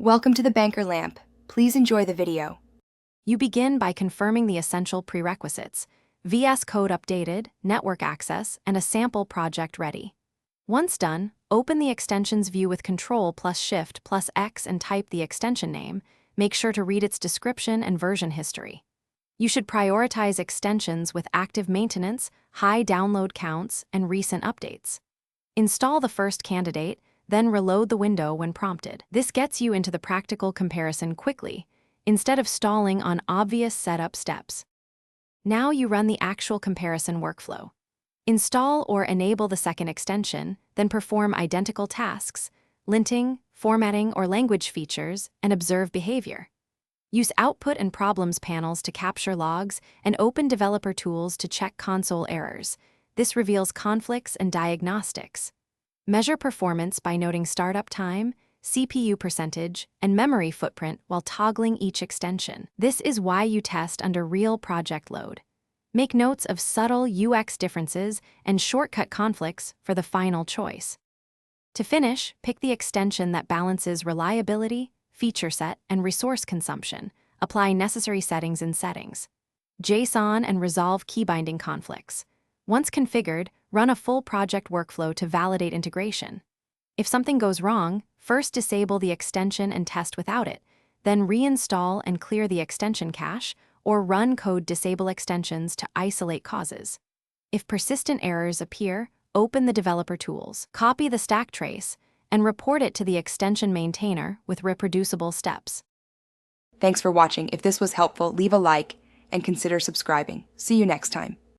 Welcome to the Banker Lamp. Please enjoy the video. You begin by confirming the essential prerequisites: VS Code updated, network access, and a sample project ready. Once done, open the extensions view with Ctrl+Shift+X and type the extension name. Make sure to read its description and version history. You should prioritize extensions with active maintenance, high download counts, and recent updates. Install the first candidate, then reload the window when prompted. This gets you into the practical comparison quickly, instead of stalling on obvious setup steps. Now you run the actual comparison workflow. Install or enable the second extension, then perform identical tasks, linting, formatting, or language features, and observe behavior. Use Output and Problems panels to capture logs, and open developer tools to check console errors. This reveals conflicts and diagnostics. Measure performance by noting startup time, CPU percentage, and memory footprint while toggling each extension. This is why you test under real project load. Make notes of subtle UX differences and shortcut conflicts for the final choice. To finish, pick the extension that balances reliability, feature set, and resource consumption. Apply necessary settings in Settings. JSON and resolve key binding conflicts. Once configured, run a full project workflow to validate integration. If something goes wrong, first disable the extension and test without it, then reinstall and clear the extension cache, or run code disable extensions to isolate causes. If persistent errors appear, open the developer tools, copy the stack trace, and report it to the extension maintainer with reproducible steps. Thanks for watching. If this was helpful, leave a like and consider subscribing. See you next time.